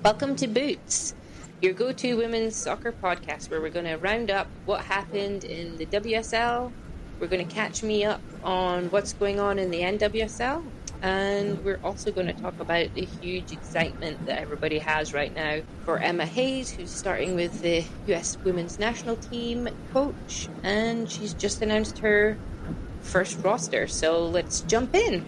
Welcome to Boots, your go-to women's soccer podcast where we're going to round up what happened in the WSL. We're going to catch me up on what's going on in the NWSL. And we're also going to talk about the huge excitement that everybody has right now for Emma Hayes, who's starting with the US women's national team coach. And she's just announced her first roster. So let's jump in.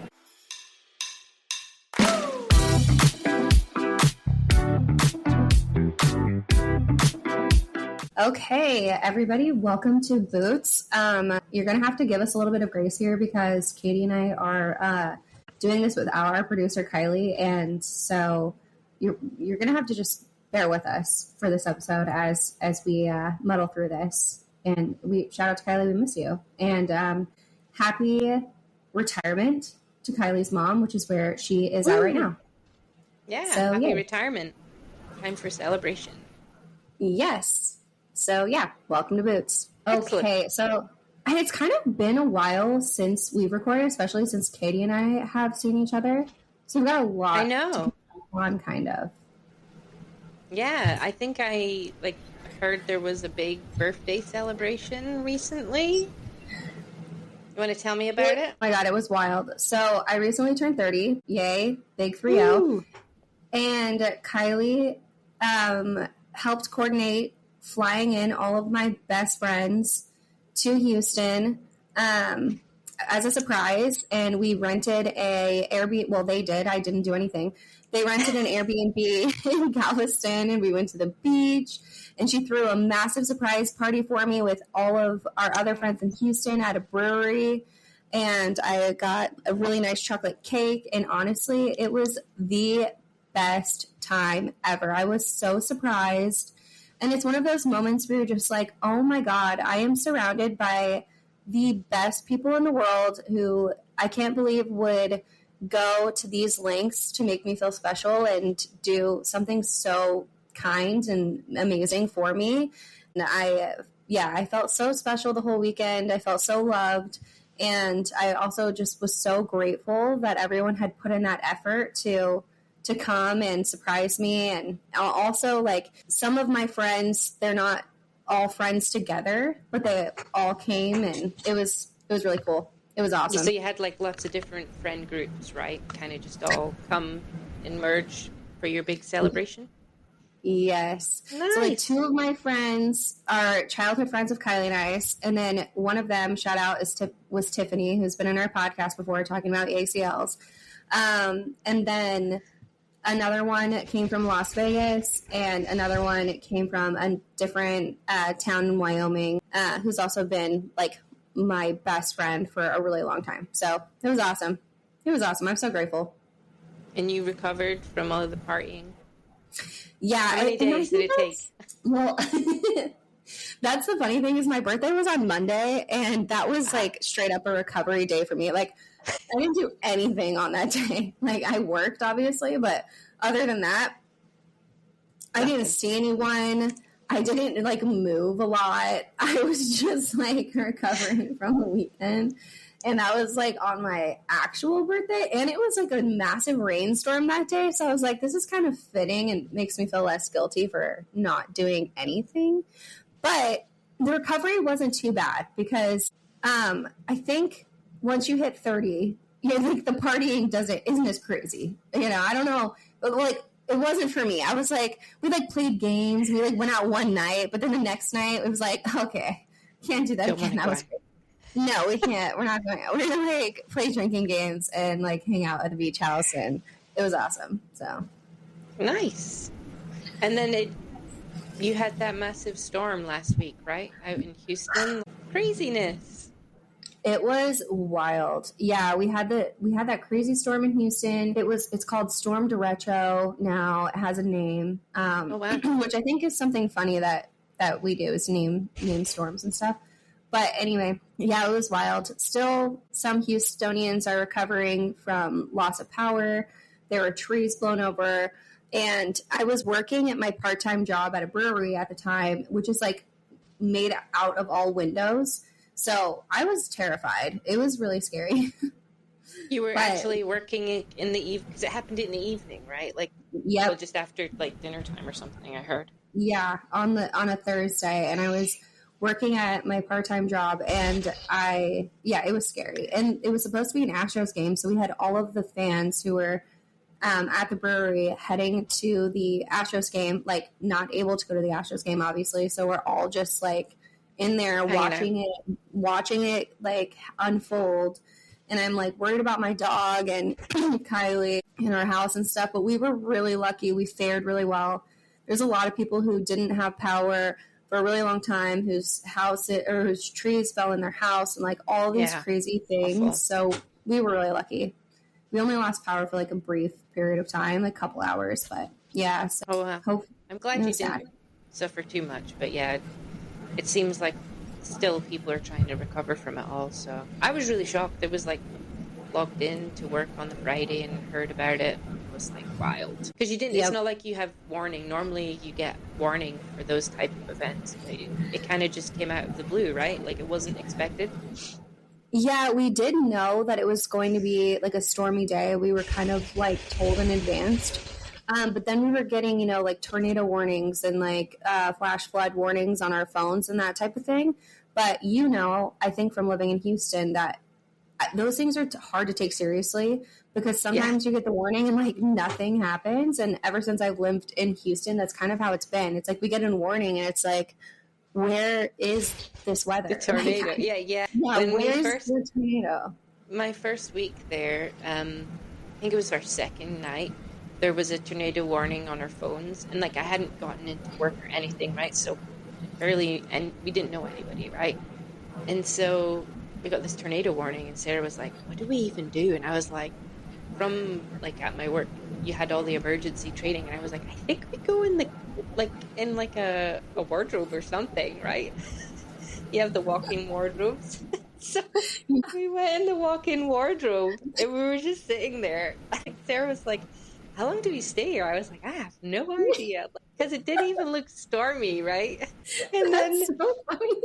Okay, everybody, welcome to Boots. You're going to have to give us a little bit of grace here because Katie and I are doing this without our producer, Kylie, and so you're going to have to just bear with us for this episode as we muddle through this. And we shout out to Kylie, we miss you. And happy retirement to Kylie's mom, which is where she is at right now. Yeah, so, happy retirement. Time for celebration. Yes. So, yeah, welcome to Boots. Excellent. Okay, so it's kind of been a while since we've recorded, especially since Katie and I have seen each other. So we've got a lot to on, kind of. Yeah, I think I heard there was a big birthday celebration recently. You want to tell me about it? Oh my God, it was wild. So I recently turned 30. Yay, big 3-0. And Kylie helped coordinate flying in all of my best friends to Houston as a surprise, and we rented a Airbnb. Well, they did. I didn't do anything. They rented an Airbnb in Galveston, and we went to the beach, and she threw a massive surprise party for me with all of our other friends in Houston at a brewery, and I got a really nice chocolate cake, and honestly, it was the best time ever. I was so surprised. And it's one of those moments where you're just like, oh my God, I am surrounded by the best people in the world who I can't believe would go to these lengths to make me feel special and do something so kind and amazing for me. And I felt so special the whole weekend. I felt so loved. And I also just was so grateful that everyone had put in that effort to come and surprise me. And also, some of my friends, they're not all friends together, but they all came, and it was really cool. It was awesome. So you had lots of different friend groups, right? Kind of just all come and merge for your big celebration? Yes. Nice. So two of my friends are childhood friends of Kylie and I, and then one of them, shout out, was Tiffany, who's been in our podcast before talking about ACLs. And then another one came from Las Vegas, and another one came from a different town in Wyoming, who's also been my best friend for a really long time. So it was awesome. I'm so grateful. And you recovered from all of the partying? Yeah. How many days did it take? Well, that's the funny thing is my birthday was on Monday, and that was straight up a recovery day for me. I didn't do anything on that day. I worked, obviously, but other than that, I didn't see anyone. I didn't, move a lot. I was just, recovering from the weekend. And that was, on my actual birthday. And it was, a massive rainstorm that day. So I was like, this is kind of fitting and makes me feel less guilty for not doing anything. But the recovery wasn't too bad because I think once you hit 30, the partying isn't as crazy. I don't know. But it wasn't for me. I was we played games. We went out one night, but then the next night it was okay, can't do that again. That was great. No, we can't. We're not going out. We're gonna play drinking games and hang out at the beach house, and it was awesome. So nice. And then you had that massive storm last week, right? Out in Houston. Craziness. It was wild. Yeah, we had that crazy storm in Houston. It's called Storm Derecho now. It has a name. Oh, wow. Which I think is something funny that we do is name storms and stuff. But anyway, yeah, it was wild. Still, some Houstonians are recovering from loss of power. There were trees blown over. And I was working at my part-time job at a brewery at the time, which is made out of all windows. So I was terrified. It was really scary. You were But, actually working in the evening, because it happened in the evening, right? Like, yep. well, just after like dinner time or something, I heard. Yeah, on a Thursday, and I was working at my part-time job, and it was scary. And it was supposed to be an Astros game, so we had all of the fans who were at the brewery heading to the Astros game, like not able to go to the Astros game, obviously. So we're all just like in there watching it like unfold. And I'm like worried about my dog and Kylie in our house and stuff. But we were really lucky. We fared really well. There's a lot of people who didn't have power for a really long time, whose whose trees fell in their house, and like all these crazy things. Awful. So we were really lucky. We only lost power for like a brief period of time, like a couple hours, but yeah. So I'm glad you didn't suffer too much, but yeah, it seems like still people are trying to recover from it all. So I was really shocked. It was like logged in to work on the Friday and heard about it. It was like wild, because you didn't. It's not like you have warning. Normally you get warning for those type of events. It kind of just came out of the blue, right? Like it wasn't expected. Yeah, we did know that it was going to be like a stormy day. We were kind of like told in advance. But then we were getting, like tornado warnings and like flash flood warnings on our phones and that type of thing. But, I think from living in Houston that those things are hard to take seriously, because sometimes you get the warning and like nothing happens. And ever since I've lived in Houston, that's kind of how it's been. It's like we get a warning and it's like, where is this weather? The tornado. Like, yeah. Where's the tornado? My first week there, I think it was our second night, there was a tornado warning on our phones, and like I hadn't gotten into work or anything, right? So and we didn't know anybody, right? And so we got this tornado warning, and Sarah was like, what do we even do? And I was like, from like at my work, you had all the emergency training, and I was like, I think we go in a wardrobe or something, right? You have the walk-in wardrobes. So we went in the walk-in wardrobe, and we were just sitting there. Sarah was like, how long do we stay here? I was like, I have no idea, because it didn't even look stormy, right? And then That's so funny.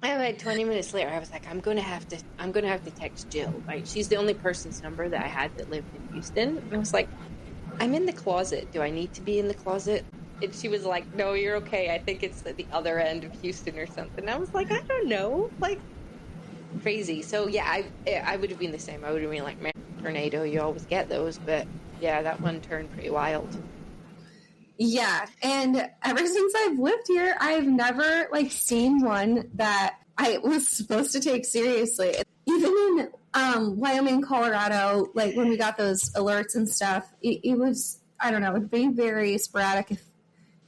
About 20 minutes later, I was like, I'm gonna have to text Jill, right? She's the only person's number that I had that lived in Houston. And I was like, I'm in the closet. Do I need to be in the closet? And she was like, no, you're okay. I think it's at the other end of Houston or something. I was like, I don't know, like crazy. So yeah, I would have been the same. I would have been like, man, tornado, you always get those, but yeah, that one turned pretty wild. Yeah, and ever since I've lived here, I've never like seen one that I was supposed to take seriously. Even in Wyoming, Colorado, like when we got those alerts and stuff, it was, I don't know, it'd be very sporadic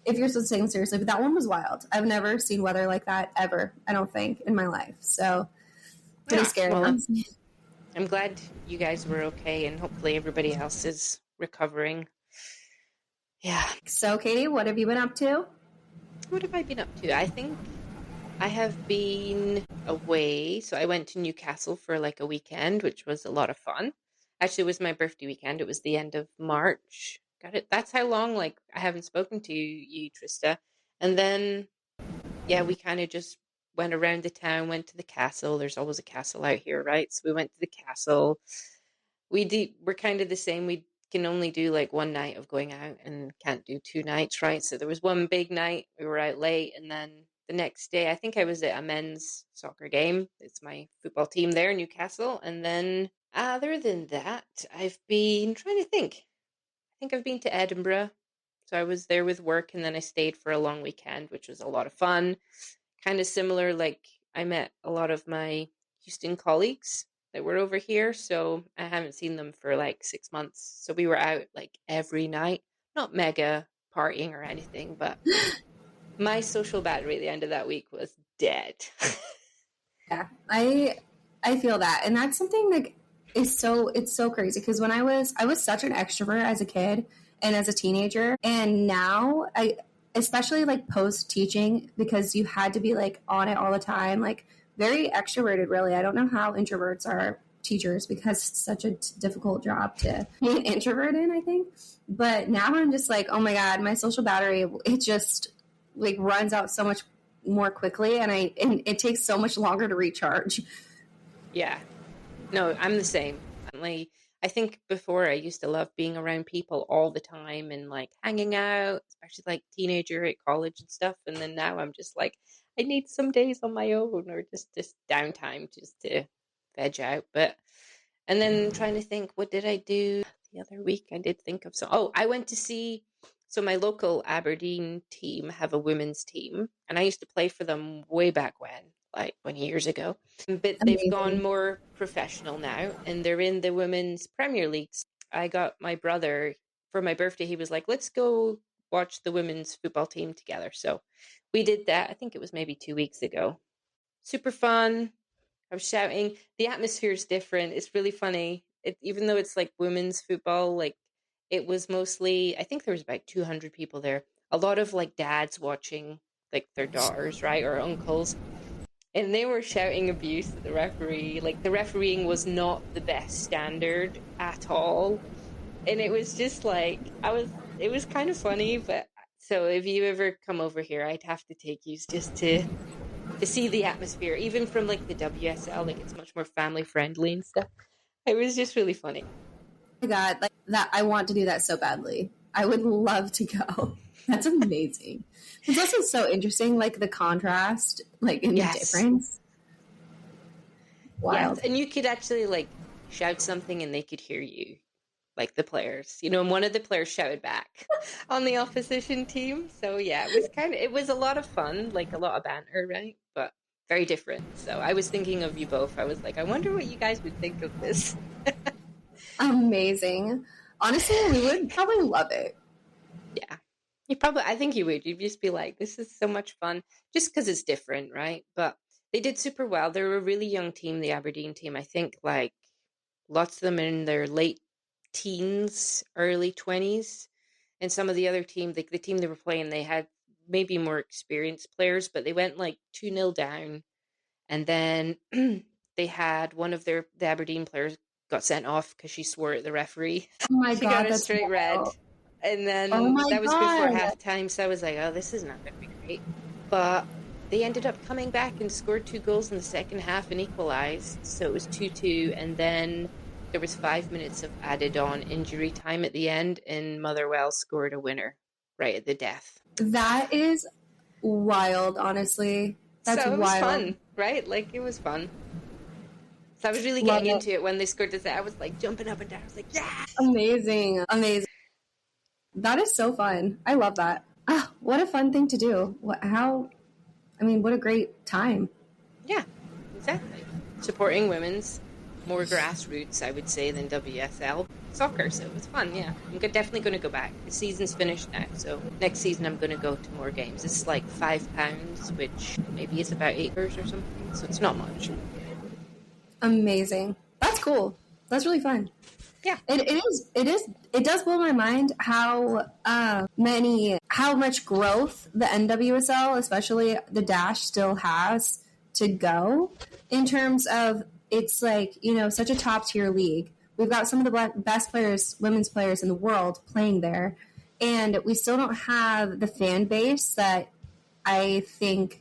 if you're supposed to take them seriously. But that one was wild. I've never seen weather like that ever, I don't think, in my life. So pretty scary. Well, I'm glad you guys were okay, and hopefully everybody else is recovering. Yeah. So, Katie, what have you been up to? What have I been up to? I think I have been away. So I went to Newcastle for like a weekend, which was a lot of fun. Actually, it was my birthday weekend. It was the end of March. Got it. That's how long, like, I haven't spoken to you, Trista. And then, yeah, we kind of just went around the town, went to the castle. There's always a castle out here, right? So we went to the castle. We're kind of the same. We can only do like one night of going out and can't do 2 nights, right? So there was one big night, we were out late, and then the next day I think I was at a men's soccer game. It's my football team there, Newcastle. And then other than that, I've been trying to think. I think I've been to Edinburgh. So I was there with work, and then I stayed for a long weekend, which was a lot of fun. Kind of similar, like I met a lot of my Houston colleagues that were over here, so I haven't seen them for like 6 months. So we were out like every night, not mega partying or anything, but my social battery at the end of that week was dead. Yeah, I feel that, and that's something like it's so crazy, because when I was such an extrovert as a kid and as a teenager, and now I especially like post teaching, because you had to be like on it all the time, like very extroverted, really. I don't know how introverts are teachers, because it's such a difficult job to be an introvert in, I think. But now I'm just like, oh my God, my social battery, it just like runs out so much more quickly, and it takes so much longer to recharge. Yeah. No, I'm the same. I think before I used to love being around people all the time and like hanging out, especially like teenager at college and stuff. And then now I'm just like, I need some days on my own or just downtime just to veg out. And then trying to think, what did I do the other week? I did think of I went to see, so my local Aberdeen team have a women's team, and I used to play for them way back when, like 20 years ago. But they've gone Amazing. more professional now, and they're in the Women's Premier League. I got my brother, for my birthday, he was like, let's go watch the women's football team together. So we did that. I think it was maybe 2 weeks ago. Super fun. I was shouting. The atmosphere is different. It's really funny. Even though it's like women's football, like it was mostly, I think there was about 200 people there. A lot of like dads watching like their daughters, right, or uncles. And they were shouting abuse at the referee. Like the refereeing was not the best standard at all. And it was just like, it was kind of funny. But so if you ever come over here, I'd have to take you just to see the atmosphere, even from like the WSL, like it's much more family friendly and stuff. It was just really funny. Oh my God, like that, I want to do that so badly. I would love to go. That's amazing. It's also so interesting, like the contrast, like in the difference. Wild. Yes, and you could actually like shout something and they could hear you, like the players, you know, and one of the players shouted back on the opposition team. So yeah, it was a lot of fun, like a lot of banter, right? But very different. So I was thinking of you both. I was like, I wonder what you guys would think of this. Amazing. Honestly, we would probably love it. Yeah. I think you would. You'd just be like, this is so much fun, just because it's different, right? But they did super well. They're a really young team, the Aberdeen team. I think like lots of them in their late teens, early 20s. And some of the other team, the team they were playing, they had maybe more experienced players, but they went like 2-0 down. And then they had one of the Aberdeen players got sent off because she swore at the referee. Oh my She God, got a straight red. And then that was before halftime. So I was like, oh, this is not going to be great. But they ended up coming back and scored 2 goals in the second half and equalized. So it was 2-2. And then there was 5 minutes of added on injury time at the end. And Motherwell scored a winner right at the death. That is wild, honestly. That's so it was wild. fun, right? Like it was fun. So I was really getting into it when they scored this. I was like jumping up and down. I was like, yeah! Amazing. Amazing. That is so fun. I love that. Ah, what a fun thing to do. What a great time. Yeah, exactly. Supporting women's, more grassroots, I would say, than WSL soccer. So it was fun, yeah. I'm definitely going to go back. The season's finished now. So next season I'm going to go to more games. It's like £5, which maybe is about €8 or something. So it's not much. Amazing. That's cool. That's really fun. Yeah. It does blow my mind how much growth the NWSL, especially the Dash, still has to go in terms of it's like, you know, such a top tier league. We've got some of the best players, women's players in the world playing there, and we still don't have the fan base that I think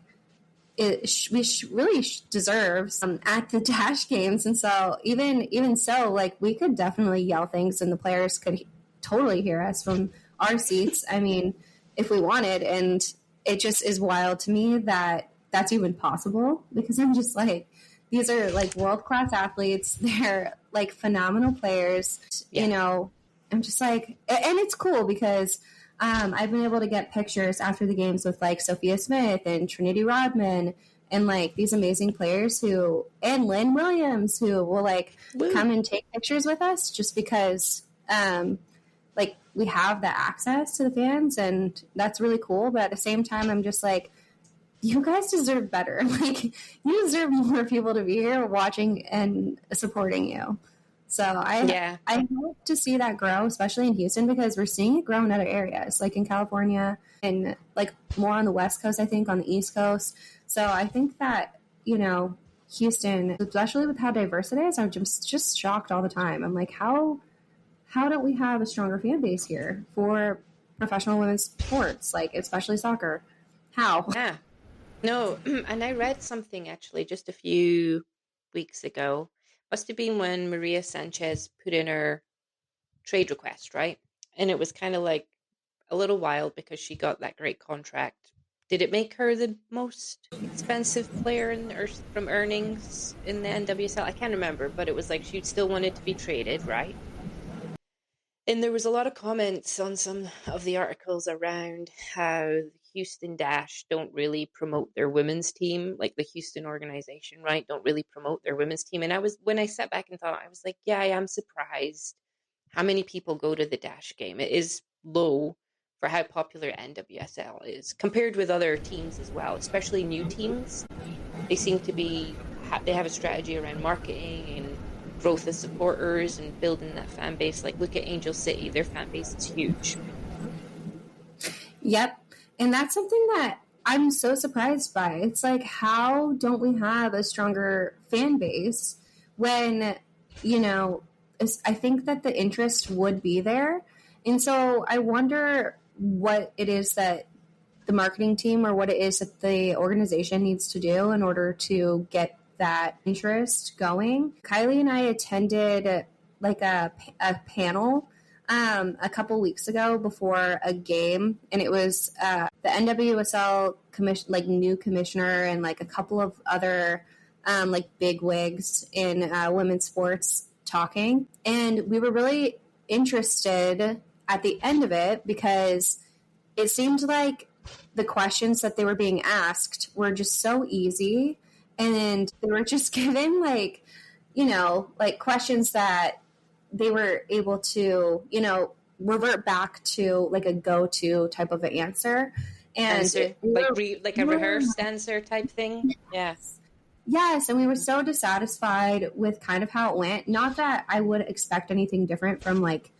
really deserves at the Dash games. And so even so, like we could definitely yell things and the players could totally hear us from our seats. I mean, if we wanted. And it just is wild to me that that's even possible, because I'm just like, these are like world-class athletes. They're like phenomenal players. Yeah. You know, I'm just like, and it's cool because I've been able to get pictures after the games with like Sophia Smith and Trinity Rodman and like these amazing players and Lynn Williams, who will like come and take pictures with us just because like we have the access to the fans, and that's really cool. But at the same time, I'm just like, you guys deserve better. Like you deserve more people to be here watching and supporting you. So I hope to see that grow, especially in Houston, because we're seeing it grow in other areas, like in California and like more on the West Coast, I think, on the East Coast. So I think that, you know, Houston, especially with how diverse it is, I'm just shocked all the time. I'm like, how don't we have a stronger fan base here for professional women's sports, like especially soccer? How? Yeah. No, and I read something actually just a few weeks ago. Must have been when Maria Sanchez put in her trade request, right? And it was kind of like a little wild because she got that great contract. Did it make her the most expensive player from earnings in the NWSL? I can't remember, but it was like she still wanted to be traded, right? And there was a lot of comments on some of the articles around how the Houston Dash don't really promote their women's team, like the Houston organization, right? Don't really promote their women's team. And when I sat back and thought, I was like, yeah, I am surprised how many people go to the Dash game. It is low for how popular NWSL is compared with other teams as well, especially new teams. They seem to they have a strategy around marketing and growth of supporters and building that fan base. Like, look at Angel City, their fan base is huge. Yep. And that's something that I'm so surprised by. It's like, how don't we have a stronger fan base when, I think that the interest would be there. And so I wonder what it is that the marketing team or what it is that the organization needs to do in order to get that interest going. Kylie and I attended like a panel a couple weeks ago before a game, and it was the NWSL new commissioner and like a couple of other like big wigs in women's sports talking, and we were really interested at the end of it because it seemed like the questions that they were being asked were just so easy. And they were just given like questions that they were able to, revert back to like a go-to type of an answer. And like a rehearsed answer type thing. Yes. Yes. And we were so dissatisfied with kind of how it went. Not that I would expect anything different from like,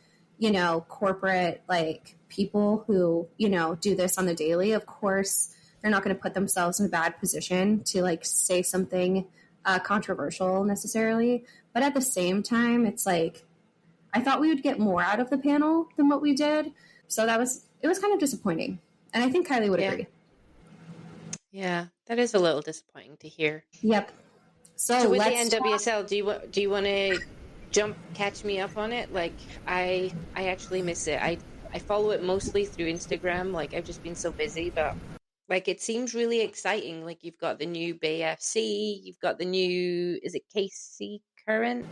corporate like people who, do this on the daily. Of course, they're not going to put themselves in a bad position to like say something controversial necessarily. But at the same time, it's like, I thought we would get more out of the panel than what we did. So it was kind of disappointing. And I think Kylie would agree. Yeah, that is a little disappointing to hear. Yep. So with the NWSL, do you want to catch me up on it? Like, I actually miss it. I follow it mostly through Instagram. Like, I've just been so busy, but like, it seems really exciting. Like, you've got the new Bay FC, you've got the new, is it KC Current?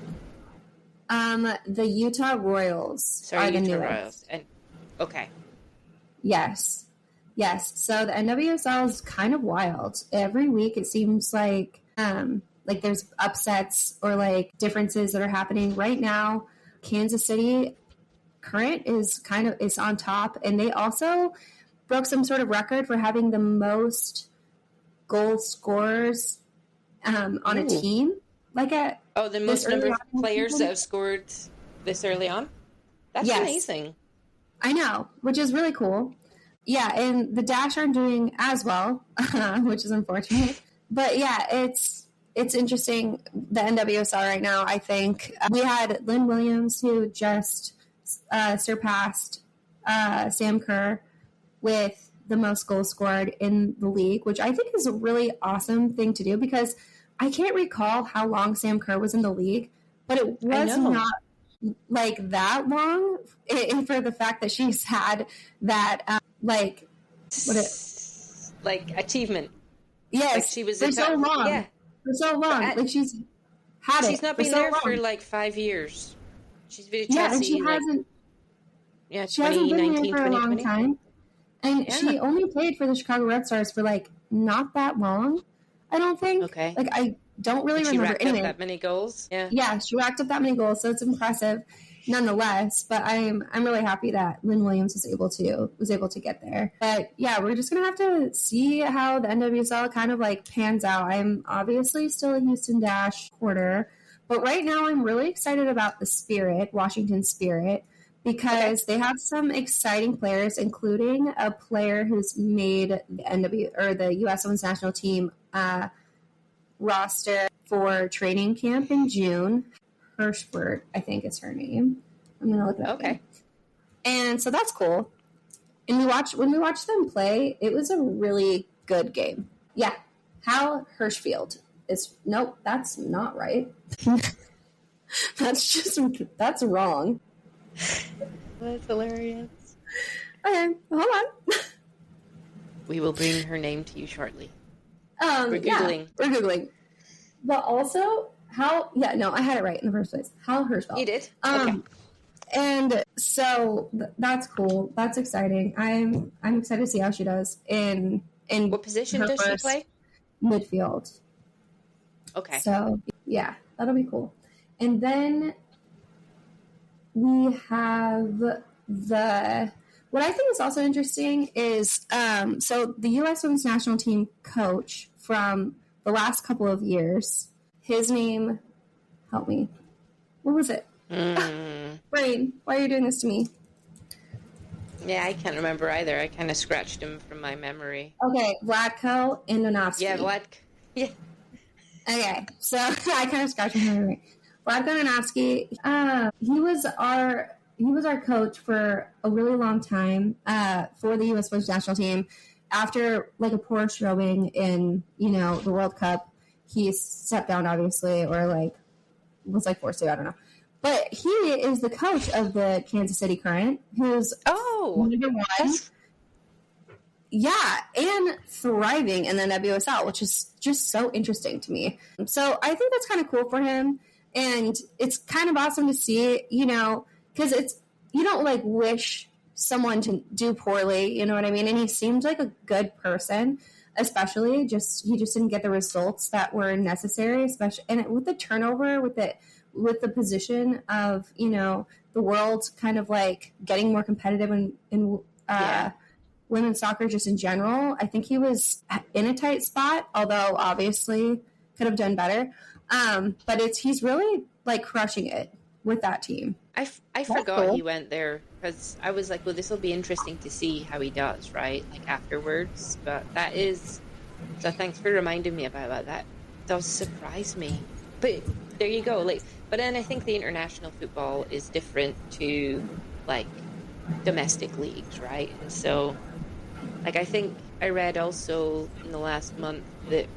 The Utah Royals are the newest. Royals. And, okay. Yes. So the NWSL is kind of wild. Every week it seems like there's upsets or like differences that are happening right now. Kansas City Current is on top, and they also broke some sort of record for having the most goal scorers on a team. The most number of players that have scored this early on? That's amazing. I know, which is really cool. Yeah, and the Dash aren't doing as well, which is unfortunate. But yeah, it's interesting, the NWSL right now, I think. We had Lynn Williams, who just surpassed Sam Kerr with the most goals scored in the league, which I think is a really awesome thing to do because I can't recall how long Sam Kerr was in the league, but it was not like that long for the fact that she's had that achievement. Yes, like she was for so long. Yeah, for so long. Like she's had it. She's not been there for like 5 years. She's been at Chelsea. And she hasn't. Yeah, she hasn't been there for a long time. And she only played for the Chicago Red Stars for like not that long. I don't think. Okay. Like I don't really remember. She racked up that many goals. Yeah, she racked up that many goals, so it's impressive, nonetheless. But I'm really happy that Lynn Williams was able to get there. But yeah, we're just gonna have to see how the NWSL kind of like pans out. I'm obviously still a Houston Dash supporter, but right now I'm really excited about the Spirit, Washington Spirit, because they have some exciting players, including a player who's made the U.S. Women's National Team roster for training camp in June. Hirschberg, I think is her name. I'm gonna look it up. Okay. And so that's cool. And when we watched them play, it was a really good game. Yeah. Hal Hirschfield is nope, that's not right. That's wrong. That's hilarious. Okay, hold on. We will bring her name to you shortly. We're Googling. But also, I had it right in the first place. Hal Hirschfeld. You did? Okay. And so that's cool. That's exciting. I'm excited to see how she does in what position does she play? Midfield. Okay. So yeah, that'll be cool. And then we have what I think is also interesting is so the U.S. Women's National Team coach from the last couple of years, his name, help me, what was it? Brain, why are you doing this to me? Yeah, I can't remember either. I kind of scratched him from my memory. Okay, Vlatko Andonovski. Yeah, Yeah. Okay, so I kind of scratched my memory. Vlatko Andonovski, he was our coach for a really long time for the U.S. Women's National Team. After like a poor showing in the World Cup, he stepped down obviously, or like was like forced to. I don't know. But he is the coach of the Kansas City Current, who's number one. Yeah, and thriving in the WSL, which is just so interesting to me. So I think that's kind of cool for him. And it's kind of awesome to see, because you don't like wish someone to do poorly, you know what I mean? And he seems like a good person, especially he just didn't get the results that were necessary, especially, and with the turnover, with the position of, the world kind of like getting more competitive in women's soccer just in general. I think he was in a tight spot, although obviously could have done better. But he's really like crushing it with that team. I forgot he went there because I was like, well, this will be interesting to see how he does, right? Like afterwards. But so thanks for reminding me about that. Does surprise me. But there you go. Like, but then I think the international football is different to like domestic leagues, right? And so, like, I think I read also in the last month that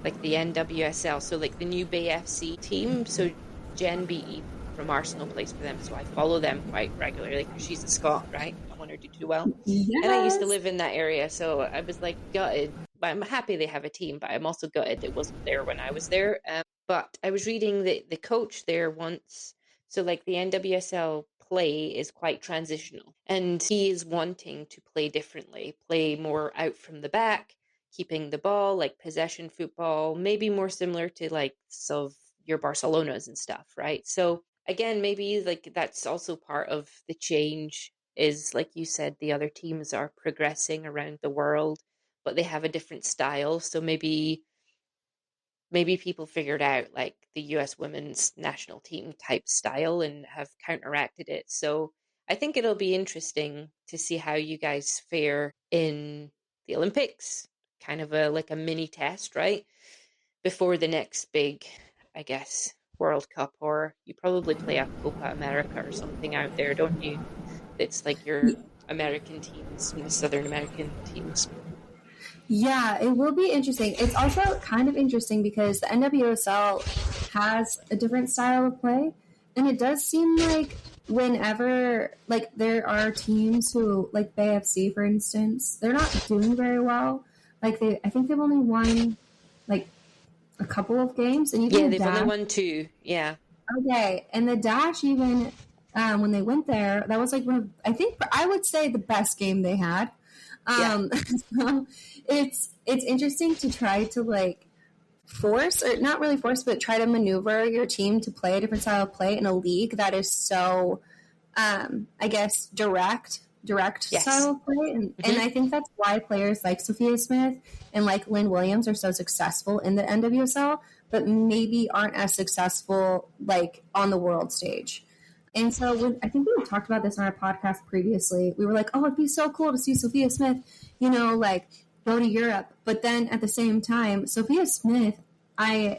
like the NWSL, so like the new Bay FC team, so Jen Beattie from Arsenal plays for them, so I follow them quite regularly because she's a Scot, right? I want her to do well. Yes. And I used to live in that area, so I was like gutted. But I'm happy they have a team, but I'm also gutted it wasn't there when I was there. But I was reading that the coach there once, so like the NWSL play is quite transitional, and he is wanting to play differently, play more out from the back, keeping the ball, like possession football, maybe more similar to like some of your Barcelonas and stuff, right? So again, maybe like that's also part of the change is, like you said, the other teams are progressing around the world, but they have a different style. So maybe people figured out like the US women's national team type style and have counteracted it. So I think it'll be interesting to see how you guys fare in the Olympics, kind of like a mini test, right? Before the next big, I guess, World Cup, or you probably play a Copa America or something out there, don't you? It's like your American teams and the Southern American teams. Yeah, it will be interesting. It's also kind of interesting because the NWSL has a different style of play, and it does seem like whenever like there are teams who like Bay FC, for instance, they're not doing very well. Like I think they've only won like a couple of games, and even they've only won 2. Yeah. Okay, and the Dash even when they went there, that was like I would say the best game they had. So it's interesting to try to like force, or not really force, but try to maneuver your team to play a different style of play in a league that is so, I guess, direct style of play. And I think that's why players like Sophia Smith and like Lynn Williams are so successful in the NWSL, but maybe aren't as successful like on the world stage. And so I think we talked about this on our podcast previously. We were like, oh, it'd be so cool to see Sophia Smith, like go to Europe. But then at the same time, Sophia Smith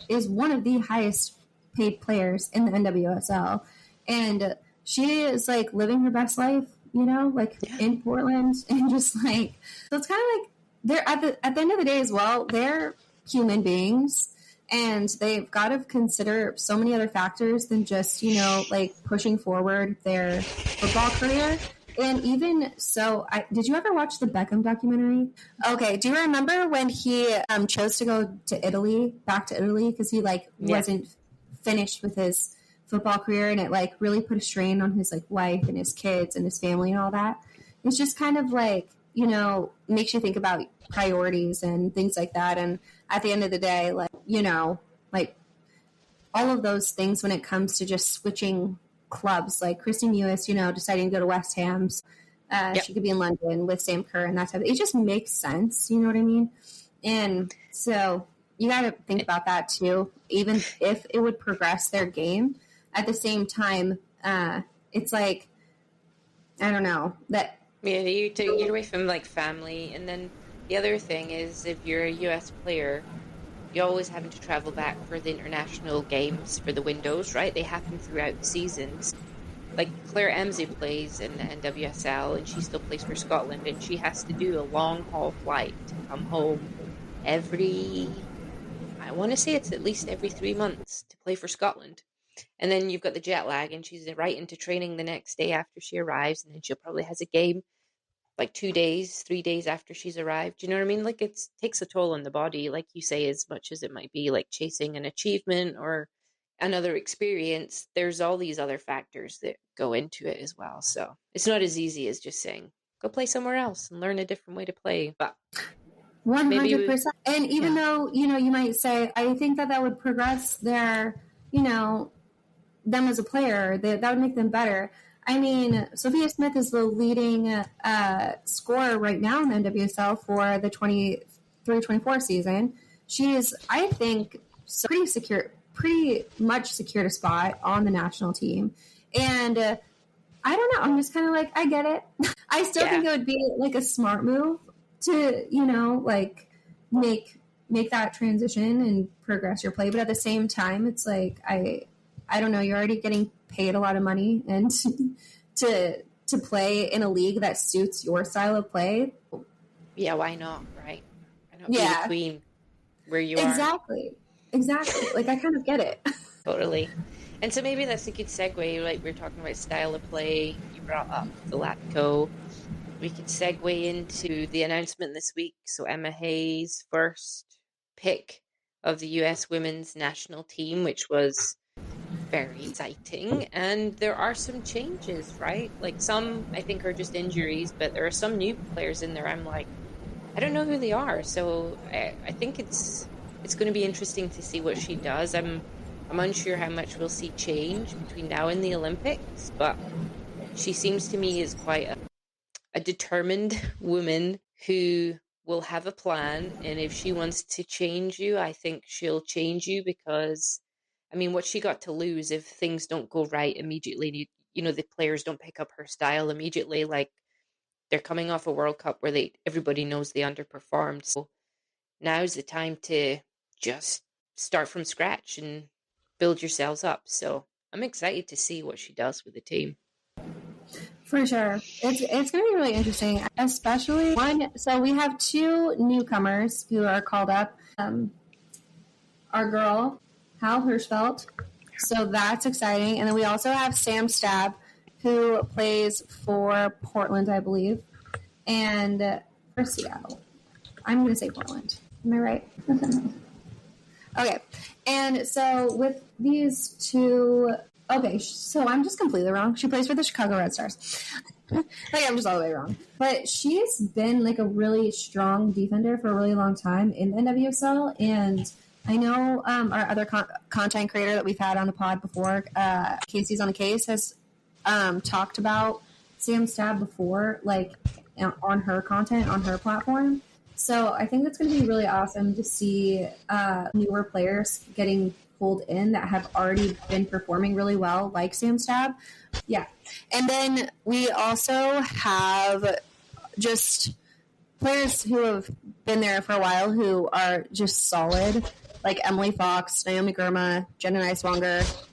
is one of the highest paid players in the NWSL. And she is like living her best life, in Portland. And just like, so it's kind of like they're at the end of the day as well, they're human beings. And they've got to consider so many other factors than just, like pushing forward their football career. And even so, did you ever watch the Beckham documentary? Okay, do you remember when he chose to go to back to Italy, because he wasn't finished with his football career, and it really put a strain on his wife and his kids and his family and all that. It's just kind of makes you think about priorities and things like that. And at the end of the day, all of those things when it comes to just switching clubs, like Kristen Lewis, deciding to go to West Ham. She could be in London with Sam Kerr and that type of, it just makes sense. You know what I mean? And so you got to think about that too, even if it would progress their game. At the same time, it's I don't know, that. Yeah, you get away from family. And then the other thing is, if you're a US player, you're always having to travel back for the international games for the windows, right? They happen throughout the seasons. Like Claire Emsey plays in the NWSL, and she still plays for Scotland, and she has to do a long haul flight to come home I want to say it's at least every 3 months to play for Scotland. And then you've got the jet lag, and she's right into training the next day after she arrives, and then she'll probably has a game 2 days, 3 days after she's arrived. Do you know what I mean? It takes a toll on the body, like you say, as much as it might be chasing an achievement or another experience. There's all these other factors that go into it as well. So it's not as easy as just saying, go play somewhere else and learn a different way to play. But 100%. And even though, you might say, I think that would progress their, them as a player, that would make them better. I mean, Sophia Smith is the leading scorer right now in the NWSL for the 23-24 season. She is, I think, pretty much secured a spot on the national team. And I don't know. I'm just kind of I get it. I still think it would be a smart move to, make that transition and progress your play. But at the same time, it's I don't know, you're already getting paid a lot of money, and to play in a league that suits your style of play. Yeah, why not, right? Why not be the queen where you are? Exactly. I kind of get it. Totally. And so maybe that's a good segue. We're talking about style of play. You brought up the Latco. We could segue into the announcement this week. So Emma Hayes' first pick of the US women's national team, which was very exciting. And there are some changes, right? Some I think are just injuries, but there are some new players in there. I'm I don't know who they are. So I think it's going to be interesting to see what she does. I'm unsure how much we'll see change between now and the Olympics, but she seems to me is quite a determined woman who will have a plan, and if she wants to change you, I think she'll change you, because what she got to lose if things don't go right immediately, the players don't pick up her style immediately. They're coming off a World Cup where everybody knows they underperformed. So now's the time to just start from scratch and build yourselves up. So I'm excited to see what she does with the team. For sure. It's going to be really interesting, especially so we have two newcomers who are called up. Our girl, Hal Hirschfeld. So that's exciting. And then we also have Sam Stab, who plays for Portland, I believe, and for Seattle. I'm going to say Portland. Am I right? Okay. And so with these two... Okay, so I'm just completely wrong. She plays for the Chicago Red Stars. I'm just all the way wrong. But she's been a really strong defender for a really long time in the NWSL. And I know our other content creator that we've had on the pod before, Casey's on the Case, has talked about Sam Stab before, on her content, on her platform. So I think that's going to be really awesome to see newer players getting pulled in that have already been performing really well, like Sam Stab. Yeah. And then we also have just players who have been there for a while who are just solid, like Emily Fox, Naomi Girma, Jenna Niswanger.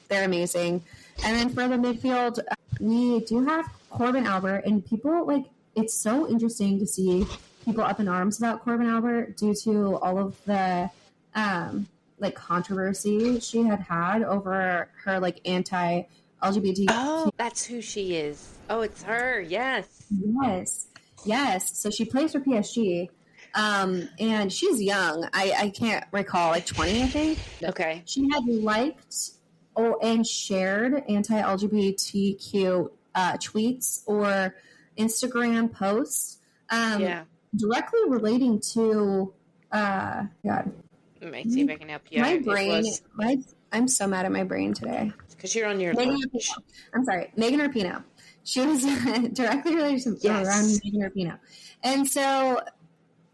They're amazing. And then for the midfield, we do have Corbin Albert, and people, it's so interesting to see people up in arms about Corbin Albert due to all of the like controversy she had over her like anti-LGBT. Oh, that's who she is. Oh, it's her. Yes. Yes. So she plays for PSG. And she's young. I can't recall, like 20, I think. Okay. She had liked and shared anti-LGBTQ tweets or Instagram posts directly relating to God. Let me see if I can help you. My brain, I'm so mad at my brain today. Because you're on your lunch. I'm sorry, Megan Rapinoe. She was directly related to around Megan Rapinoe. And so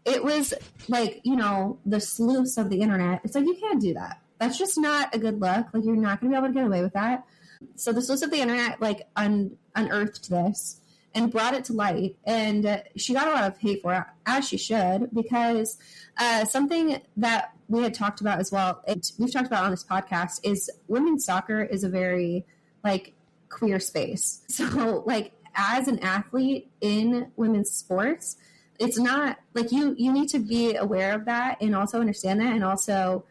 it was like, you know, the sleuths of the internet. It's like, you can't do that. That's just not a good look. Like, you're not going to be able to get away with that. So the sleuths of the internet, like, unearthed this and brought it to light. And she got a lot of hate for it, as she should, because something that we had talked about as well, we've talked about on this podcast, is women's soccer is a very, like, queer space. So, like, as an athlete in women's sports, it's not like you need to be aware of that and also understand that. And also,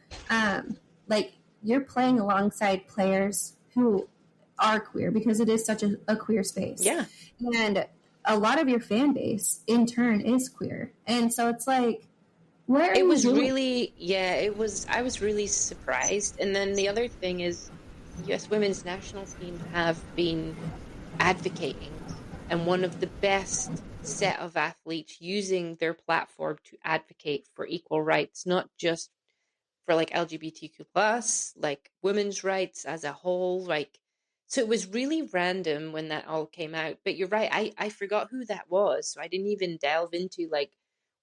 like, you're playing alongside players who are queer because it is such a queer space. Yeah. And a lot of your fan base in turn is queer. And so it's like, where it was really, I was really surprised. And then the other thing is, U.S. women's national team have been advocating, and one of the best set of athletes using their platform to advocate for equal rights, not just for like LGBTQ plus, like women's rights as a whole. Like, so it was really random when that all came out. But you're right, I forgot who that was, so I didn't even delve into like,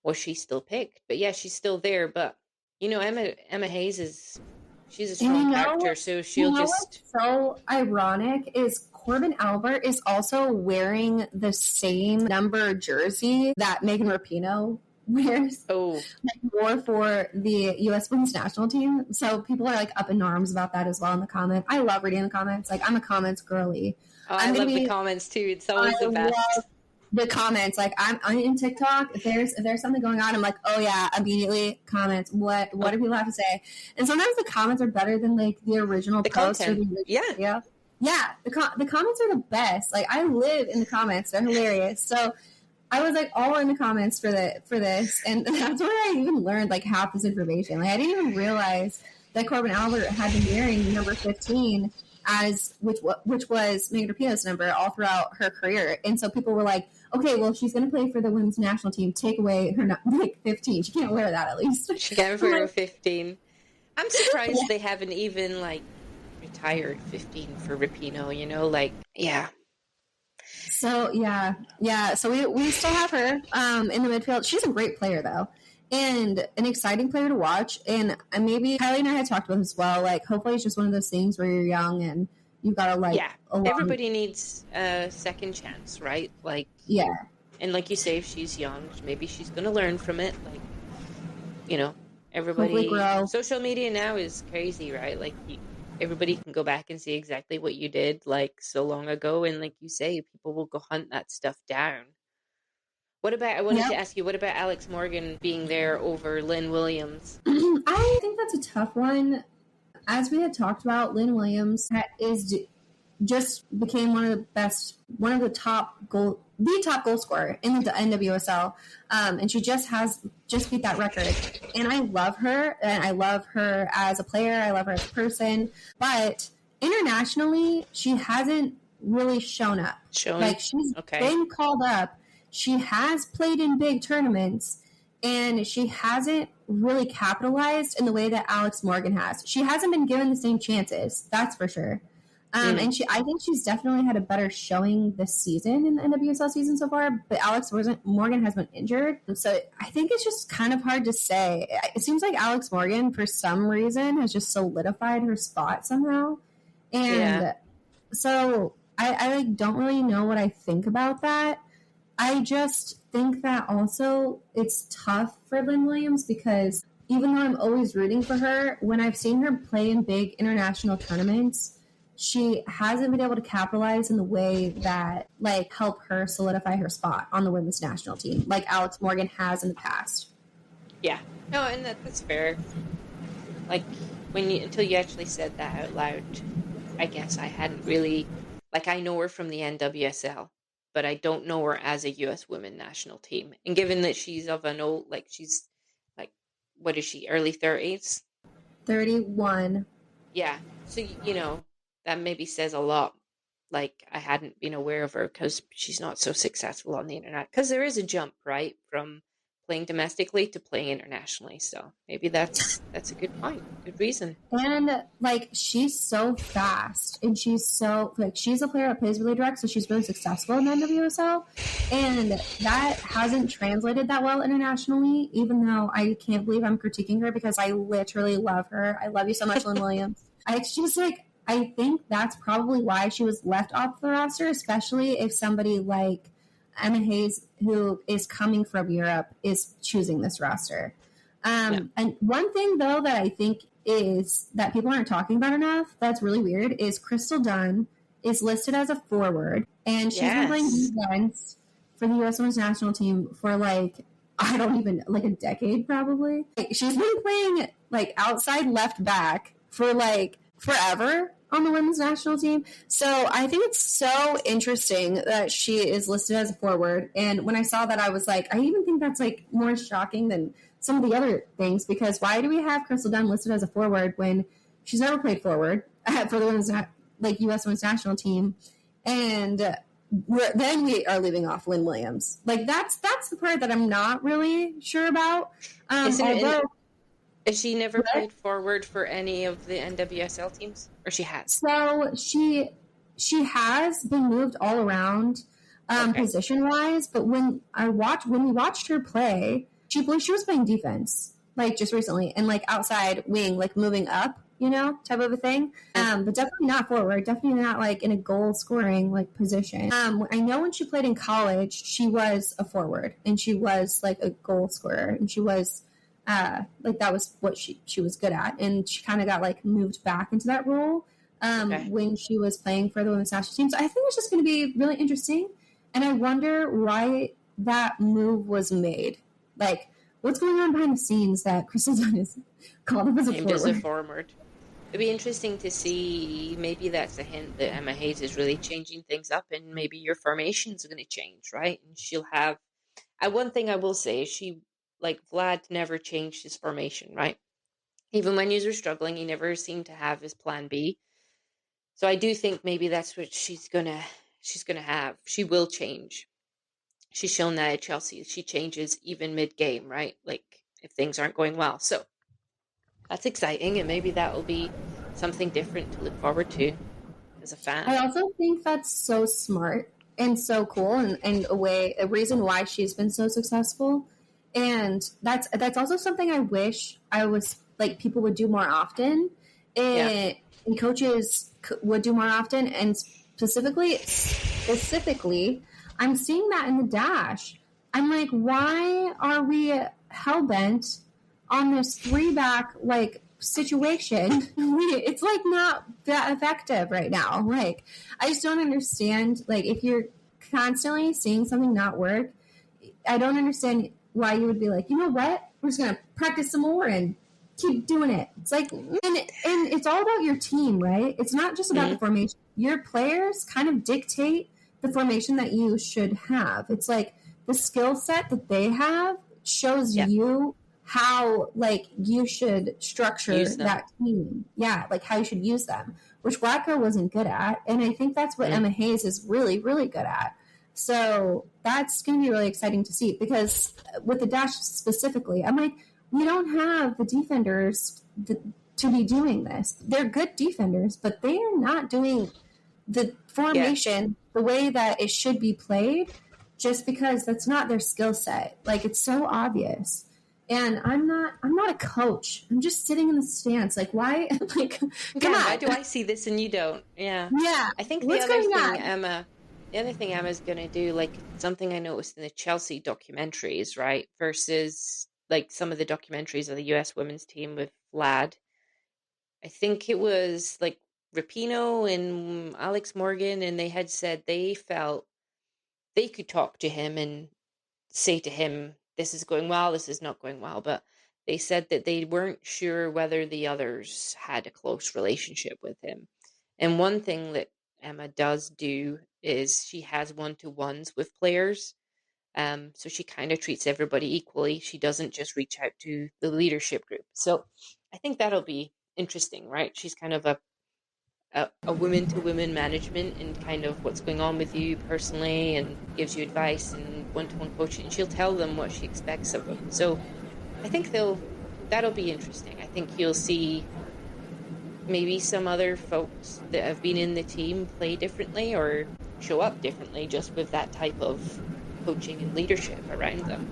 was she still picked? But yeah, she's still there. But you know, Emma Hayes she's a strong character, so she'll just. What's so ironic is Corbin Albert is also wearing the same number jersey that Megan Rapinoe wears. Oh, wore for the U.S. women's national team. So people are like up in arms about that as well in the comments. I love reading the comments. Like, I'm a comments girly. I love the comments too. It's always the best. The comments, like, I'm in TikTok. If there's something going on, I'm like, oh yeah, immediately comments. What do people have to say? And sometimes the comments are better than like the original post or the original video. Yeah. The comments are the best. Like, I live in the comments. They're hilarious. So I was like all in the comments for this, and that's where I even learned like half this information. Like, I didn't even realize that Corbin Albert had been wearing number 15 which was Megan Rapinoe's number all throughout her career. And so people were like, okay, well, she's going to play for the women's national team. Take away her like 15. She can't wear that at least. She can't wear 15. I'm surprised they haven't even like retired 15 for Rapinoe. You know, like So yeah. So we still have her in the midfield. She's a great player though, and an exciting player to watch. And maybe Kylie and I had talked about this as well. Like, hopefully it's just one of those things where you're young and you've got to like. Everybody needs a second chance, right? Like, and like you say, if she's young, maybe she's going to learn from it. Like, you know, everybody. Social media now is crazy, right? Like, everybody can go back and see exactly what you did like so long ago, and like you say, people will go hunt that stuff down. I wanted to ask you, what about Alex Morgan being there over Lynn Williams? I think that's a tough one. As we had talked about, Lynn Williams just became the top goal scorer in the NWSL, and she just beat that record. And I love her, and I love her as a player. I love her as a person, but internationally, she hasn't really shown up. Like, she's been called up. She has played in big tournaments, and she hasn't really capitalized in the way that Alex Morgan has. She hasn't been given the same chances, that's for sure. And I think she's definitely had a better showing this season in the NWSL season so far, but Alex Morgan has been injured. So I think it's just kind of hard to say. It seems like Alex Morgan, for some reason, has just solidified her spot somehow. And so I like don't really know what I think about that. I just think that also it's tough for Lynn Williams because even though I'm always rooting for her, when I've seen her play in big international tournaments, she hasn't been able to capitalize in the way that like help her solidify her spot on the women's national team, like Alex Morgan has in the past. Yeah, no, and that's fair. Like until you actually said that out loud, I guess I hadn't really, like, I know her from the NWSL, but I don't know her as a US women national team. And given that she's of an old, like, she's like, what is she, early 30s? 31. Yeah. So, that maybe says a lot. Like, I hadn't been aware of her because she's not so successful on the internet. Because there is a jump, right, from playing domestically to playing internationally. So maybe that's a good point, good reason. And like she's so fast, and she's so like she's a player that plays really direct, so she's really successful in the NWSL, and that hasn't translated that well internationally. Even though I can't believe I'm critiquing her because I literally love her. I love you so much, Lynn Williams. I think that's probably why she was left off the roster, especially if somebody like Emma Hayes, who is coming from Europe, is choosing this roster. And one thing, though, that I think is that people aren't talking about enough, that's really weird, is Crystal Dunn is listed as a forward, and she's been playing defense for the U.S. Women's National Team for, like, I don't even, like, a decade, probably. Like, she's been playing, like, outside left back for, like, forever on the women's national team. So I think it's so interesting that she is listed as a forward. And when I saw that, I was like, I even think that's, like, more shocking than some of the other things, because why do we have Crystal Dunn listed as a forward when she's never played forward for the women's, like, U.S. women's national team? And then we are leaving off Lynn Williams. Like, that's the part that I'm not really sure about. Has she never played forward for any of the NWSL teams, or she has? So she has been moved all around position wise, but when we watched her play, she was playing defense, like, just recently, and, like, outside wing, like, moving up, type of a thing. But definitely not forward, definitely not, like, in a goal scoring, like, position. I know when she played in college, she was a forward, and she was, like, a goal scorer, and she was like, that was what she was good at, and she kind of got, like, moved back into that role when she was playing for the women's national team. So I think it's just going to be really interesting, and I wonder why that move was made. Like, what's going on behind the scenes that Crystal Dunn is called up as a forward? It'd be interesting to see. Maybe that's a hint that Emma Hayes is really changing things up, and maybe your formations are going to change, right? And she'll have. One thing I will say is like, Vlad never changed his formation, right? Even when you were struggling, he never seemed to have his plan B. So I do think maybe that's what she's gonna have. She will change. She's shown that at Chelsea. She changes even mid-game, right? Like, if things aren't going well. So that's exciting, and maybe that will be something different to look forward to as a fan. I also think that's so smart and so cool, and a reason why she's been so successful. And that's also something I wish people would do more often, and coaches would do more often. And specifically, I'm seeing that in the dash. I'm like, why are we hell-bent on this 3-back, like, situation? It's, like, not that effective right now. Like, I just don't understand. Like, if you're constantly seeing something not work, I don't understand why you would be like, you know what? We're just going to practice some more and keep doing it. It's like, and it's all about your team, right? It's not just about the formation. Your players kind of dictate the formation that you should have. It's like the skill set that they have shows you how, like, you should structure that team. Yeah, like, how you should use them, which Vlatko wasn't good at. And I think that's what Emma Hayes is really, really good at. So that's going to be really exciting to see, because with the dash specifically, I'm like, we don't have the defenders to be doing this. They're good defenders, but they are not doing the formation the way that it should be played, just because that's not their skill set. Like, it's so obvious. And I'm not a coach. I'm just sitting in the stands. Like, why? Like, come on. Why do I see this and you don't? Yeah. Yeah. I think the other thing Emma's going to do, like, something I noticed in the Chelsea documentaries, right, versus, like, some of the documentaries of the US women's team with Vlad. I think it was, like, Rapinoe and Alex Morgan, and they had said they felt they could talk to him and say to him, this is going well, this is not going well. But they said that they weren't sure whether the others had a close relationship with him. And one thing that Emma does do is she has one-to-ones with players. So she kind of treats everybody equally. She doesn't just reach out to the leadership group. So I think that'll be interesting, right? She's kind of a women-to-women management and kind of what's going on with you personally, and gives you advice and one-to-one coaching. And she'll tell them what she expects of them. So I think that'll be interesting. I think you'll see maybe some other folks that have been in the team play differently or show up differently just with that type of coaching and leadership around them.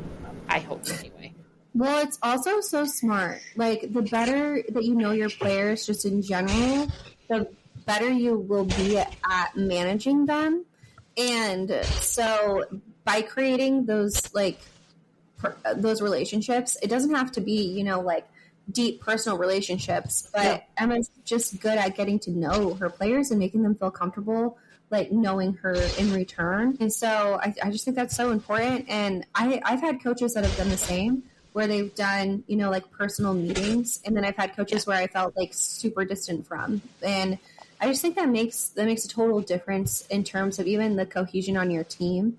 I hope, anyway. Well, it's also so smart. Like, the better that you know your players just in general, the better you will be at managing them. And so by creating those, like, those relationships, it doesn't have to be, you know, like deep personal relationships, but Emma's just good at getting to know her players and making them feel comfortable, like knowing her in return. And so I just think that's so important. And I've had coaches that have done the same, where they've done, you know, like personal meetings. And then I've had coaches where I felt like super distant from. And I just think that makes a total difference in terms of even the cohesion on your team.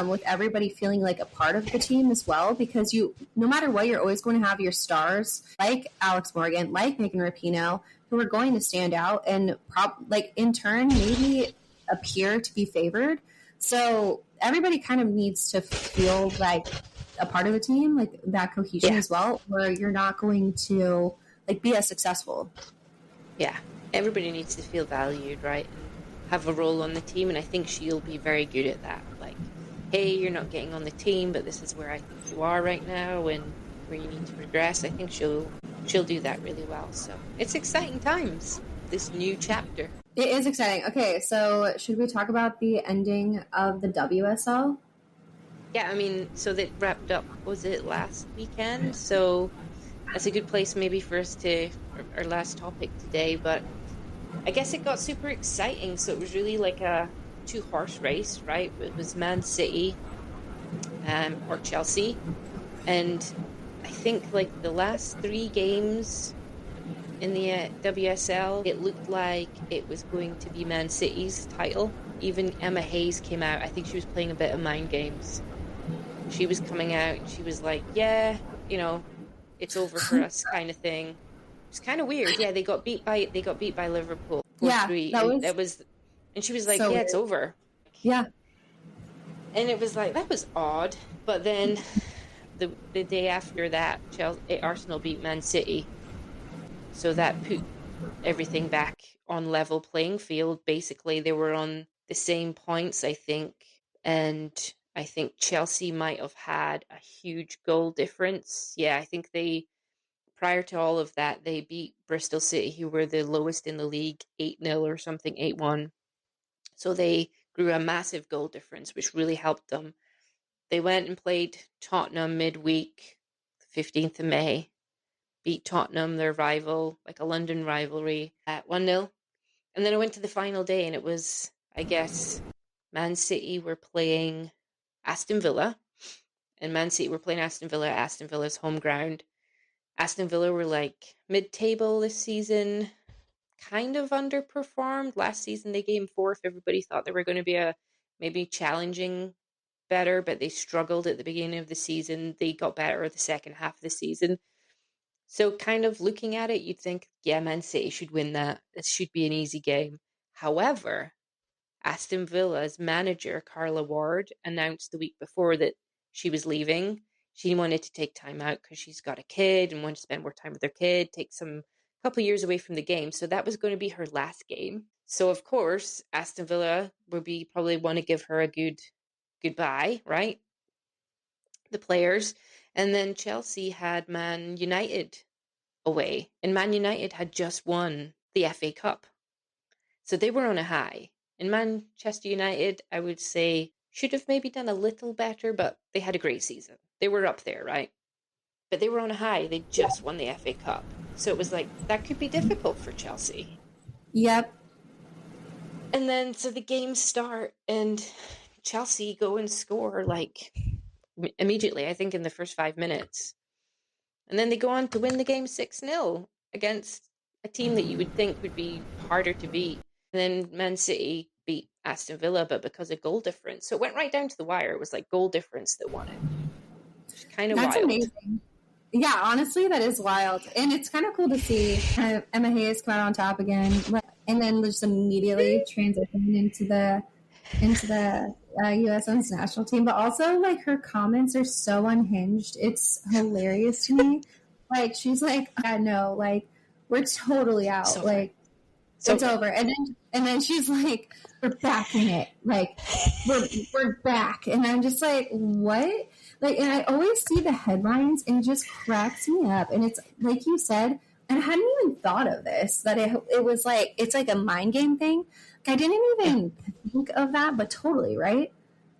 With everybody feeling like a part of the team as well, because no matter what, you're always going to have your stars like Alex Morgan, like Megan Rapinoe, who are going to stand out and like in turn maybe appear to be favored. So everybody kind of needs to feel like a part of the team, like that cohesion as well, where you're not going to like be as successful. Yeah, everybody needs to feel valued, right? And have a role on the team, and I think she'll be very good at that. Like, hey, you're not getting on the team, but this is where I think you are right now and where you need to progress. I think she'll do that really well. So it's exciting times, this new chapter. It is exciting. Okay, so should we talk about the ending of the WSL? Yeah, I mean, so that wrapped up, was it last weekend? So that's a good place maybe for us to, our last topic today, but I guess it got super exciting. So it was really like a two-horse race, right? It was Man City or Chelsea, and I think like the last 3 games in the WSL, it looked like it was going to be Man City's title. Even Emma Hayes came out. I think she was playing a bit of mind games. She was coming out and she was like, yeah, you know, it's over for us kind of thing. It's kind of weird. Yeah, they got beat by Liverpool 4-3. Yeah, that was and she was like, so yeah, weird. it's over. Yeah. And it was like, that was odd. But then the day after that, Arsenal beat Man City. So that put everything back on level playing field. Basically, they were on the same points, I think. And I think Chelsea might have had a huge goal difference. Yeah, I think prior to all of that, they beat Bristol City, who were the lowest in the league, 8-0 or something, 8-1. So they grew a massive goal difference, which really helped them. They went and played Tottenham midweek, 15th of May, beat Tottenham, their rival, like a London rivalry, at 1-0. And then I went to the final day, and it was, I guess, Man City were playing Aston Villa, and Man City were playing Aston Villa at Aston Villa's home ground. Aston Villa were like mid-table this season, kind of underperformed. Last season they came fourth. Everybody thought they were going to be maybe challenging better, but they struggled at the beginning of the season. They got better at the second half of the season. So kind of looking at it, you'd think, yeah, Man City should win that. This should be an easy game. However, Aston Villa's manager, Carla Ward, announced the week before that she was leaving. She wanted to take time out because she's got a kid and wanted to spend more time with her kid, take some couple years away from the game. So that was going to be her last game. So of course, Aston Villa would probably want to give her a good goodbye, right? The players. And then Chelsea had Man United away, and Man United had just won the FA Cup. So they were on a high. And Manchester United, I would say, should have maybe done a little better, but they had a great season. They were up there, right? But they were on a high. They just won the FA Cup. So it was like, that could be difficult for Chelsea. Yep. And then, so the games start, and Chelsea go and score, like, immediately, I think in the first 5 minutes. And then they go on to win the game 6-0 against a team that you would think would be harder to beat. And then Man City beat Aston Villa, but because of goal difference. So it went right down to the wire. It was like goal difference that won it. It's kind of wild. That's amazing. Yeah, honestly, that is wild. And it's kind of cool to see Emma Hayes come out on top again. And then just immediately transition into the U.S. Women's national team. But also, like, her comments are so unhinged. It's hilarious to me. Like, she's like, yeah, no, like, we're totally out. It's over. Like, it's over. And then she's like, we're back in it. Like, we're back. And I'm just like, what? Like, and I always see the headlines and it just cracks me up. And it's like you said, and I hadn't even thought of this, that it was like, it's like a mind game thing. Like, I didn't even think of that, but totally, right?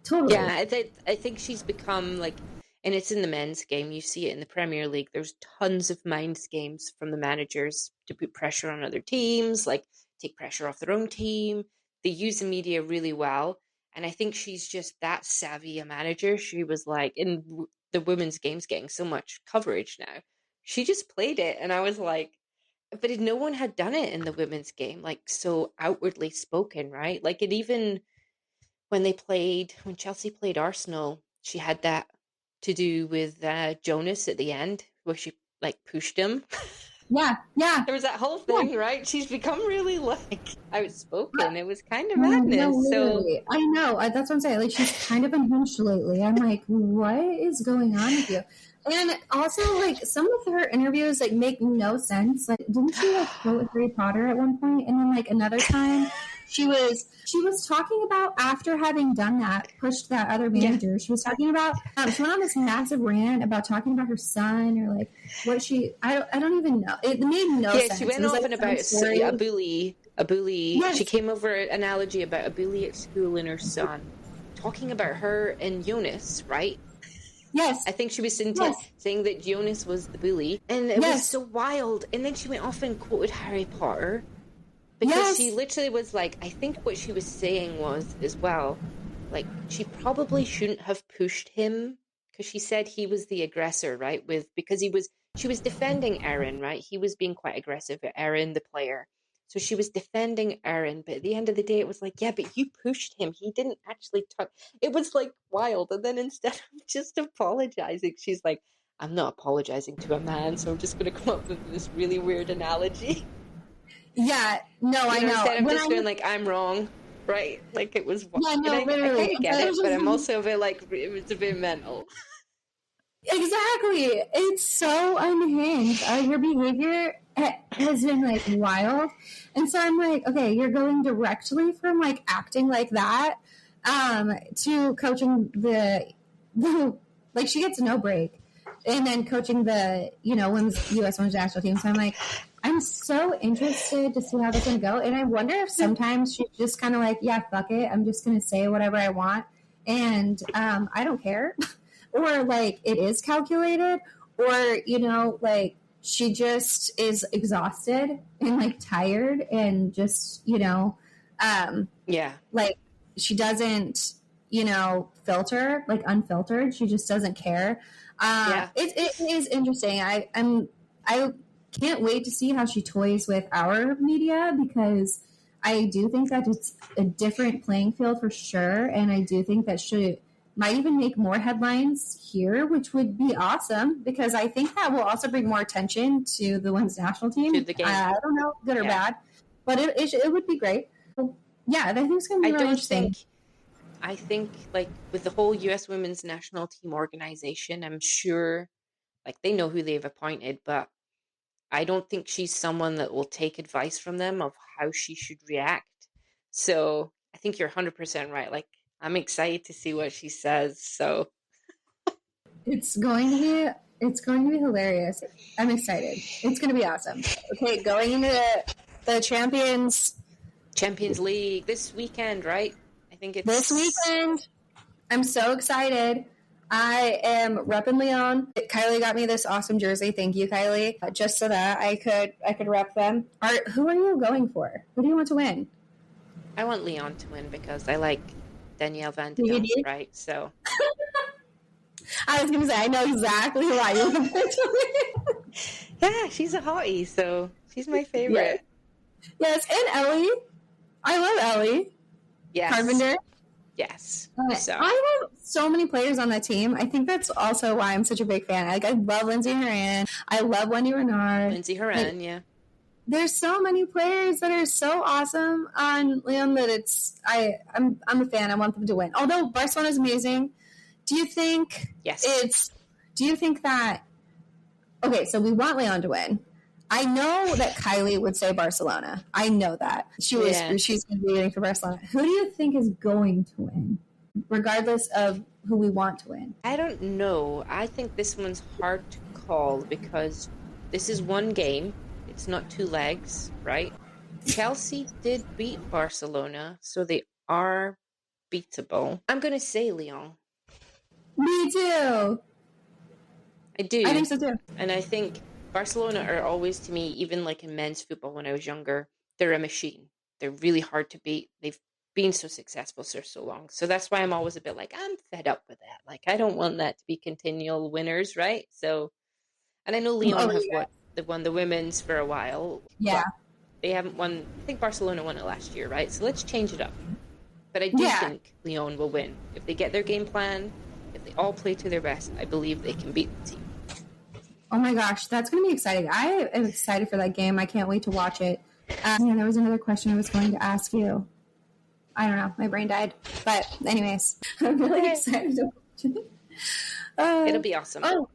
Totally. Yeah, I think she's become like, and it's in the men's game. You see it in the Premier League. There's tons of mind games from the managers to put pressure on other teams, like take pressure off their own team. They use the media really well. And I think she's just that savvy a manager. She was like, in the women's game's getting so much coverage now. She just played it. And I was like, but no one had done it in the women's game, like so outwardly spoken, right? Like it even when Chelsea played Arsenal, she had that to do with Jonas at the end, where she like pushed him. Yeah. There was that whole thing, right? She's become really like outspoken. It was kind of madness. No, I know. That's what I'm saying. Like, she's kind of unhinged lately. I'm like, what is going on with you? And also, like, some of her interviews like make no sense. Like, didn't she like quote Harry Potter at one point, and then like another time she was talking about, after having done that, pushed that other manager. Yeah. She was talking about she went on this massive rant about talking about her son, or like what I don't even know. It made no sense. Yeah, she went off and about a bully. Yes. She came over an analogy about a bully at school and her son, talking about her and Jonas, right? Yes. I think she was saying that Jonas was the bully. And it was so wild. And then she went off and quoted Harry Potter. Because she literally was like, I think what she was saying was, as well, like, she probably shouldn't have pushed him. Because she said he was the aggressor, right? Because she was defending Aaron, right? He was being quite aggressive at Aaron, the player. So she was defending Aaron, but at the end of the day, it was like, yeah, but you pushed him. He didn't actually touch. It was like wild. And then instead of just apologizing, she's like, I'm not apologizing to a man, so I'm just going to come up with this really weird analogy. Yeah, no, I know. Instead of just going like, I'm wrong, right? Like it was. Yeah, no, literally. I kind of get it, but I'm also a bit like, it was a bit mental. Exactly. It's so unhinged. Your behavior has been like wild. And so I'm like, okay, you're going directly from like acting like that to coaching the like, she gets no break. And then coaching the, U.S. Women's national team. So I'm like, I'm so interested to see how this is going to go. And I wonder if sometimes she's just kind of like, yeah, fuck it. I'm just going to say whatever I want. And I don't care. Or like it is calculated, or, like she just is exhausted and like tired and just, like she doesn't, filter, like unfiltered. She just doesn't care. It is interesting. I can't wait to see how she toys with our media, because I do think that it's a different playing field for sure. And I do think that might even make more headlines here, which would be awesome, because I think that will also bring more attention to the women's national team. To the game. I don't know, good or bad, but it would be great. Yeah, I think it's going to be really interesting. I think, like, with the whole U.S. women's national team organization, I'm sure, like, they know who they've appointed, but I don't think she's someone that will take advice from them of how she should react. So I think you're 100% right. Like, I'm excited to see what she says. So it's going to be hilarious. I'm excited. It's going to be awesome. Okay, going into the Champions League this weekend, right? I think it's this weekend. I'm so excited. I am repping Lyon. Kylie got me this awesome jersey. Thank you, Kylie. Just so that I could rep them. Who are you going for? Who do you want to win? I want Lyon to win because I like Danielle Van de Donk, right? So I was going to say, I know exactly why you want her to win. Yeah, she's a hottie, so she's my favorite. Yes, and Ellie. I love Ellie. Yes. Carpenter. Yes. I love so many players on that team. I think that's also why I'm such a big fan. Like, I love Lindsay Horan. I love Wendy Renard. Lindsay Horan, yeah. There's so many players that are so awesome on Leon that I'm a fan. I want them to win. Although Barcelona's amazing. Do you think that okay, so we want Leon to win. I know that Kylie would say Barcelona. I know that. She's going to be rooting for Barcelona. Who do you think is going to win? Regardless of who we want to win. I don't know. I think this one's hard to call because this is one game. It's not two legs, right? Chelsea did beat Barcelona, so they are beatable. I'm going to say Lyon. Me too. I do. I think so too. And I think Barcelona are always, to me, even like in men's football when I was younger, they're a machine. They're really hard to beat. They've been so successful for so long. So that's why I'm always a bit like, I'm fed up with that. Like, I don't want that to be continual winners, right? So, and I know Lyon they've won the women's for a while. Yeah. They haven't won, I think Barcelona won it last year, right? So let's change it up. But I do think Lyon will win. If they get their game plan, if they all play to their best, I believe they can beat the team. Oh my gosh, that's going to be exciting. I am excited for that game. I can't wait to watch it. There was another question I was going to ask you. I don't know. My brain died. But anyways, I'm really excited to watch it. It'll be awesome. Oh,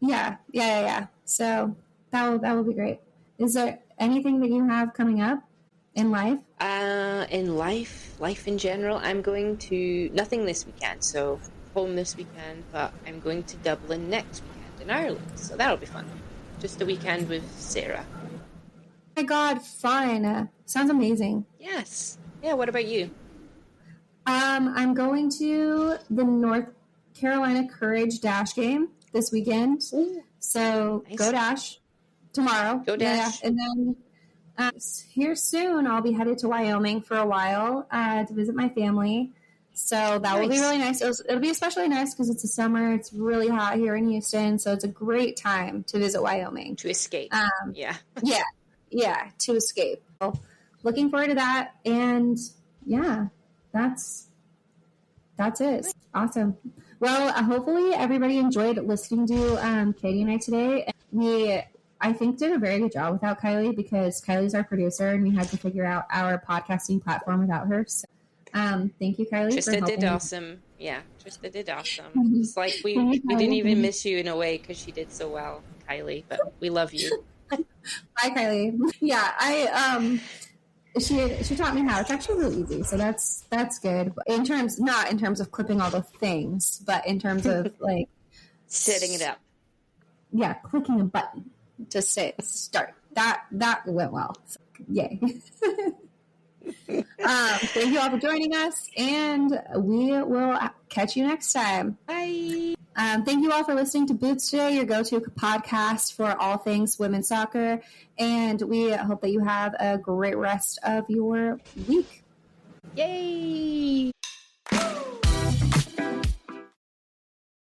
yeah. So that will be great. Is there anything that you have coming up in life? In life in general, I'm going to, nothing this weekend. So home this weekend, but I'm going to Dublin next weekend in Ireland, so that'll be fun. Just a weekend with Sarah. Oh my god, fun. Sounds amazing. Yes. Yeah, what about you? I'm going to the North Carolina Courage Dash game this weekend. Ooh, so nice. Go Dash tomorrow. Go Dash. Yeah. And then here soon I'll be headed to Wyoming for a while to visit my family. So that will be really nice. It'll be especially nice because it's the summer. It's really hot here in Houston. So it's a great time to visit Wyoming. To escape. Yeah, to escape. So looking forward to that. And yeah, that's it. Awesome. Well, hopefully everybody enjoyed listening to Katie and I today. We, I think, did a very good job without Kylie because Kylie's our producer and we had to figure out our podcasting platform without her. So thank you, Kylie. Trista did awesome. Yeah, Trista did awesome. It's like we didn't even miss you in a way because she did so well, Kylie. But we love you. Bye, Kylie. Yeah, she taught me how. It's actually really easy, so that's good. Not in terms of clipping all the things, but in terms of like setting it up. Yeah, clicking a button to say start. That went well. So, yay. Thank you all for joining us, and we will catch you next time. Bye. Thank you all for listening to Boots Today, your go-to podcast for all things women's soccer, and we hope that you have a great rest of your week. Yay!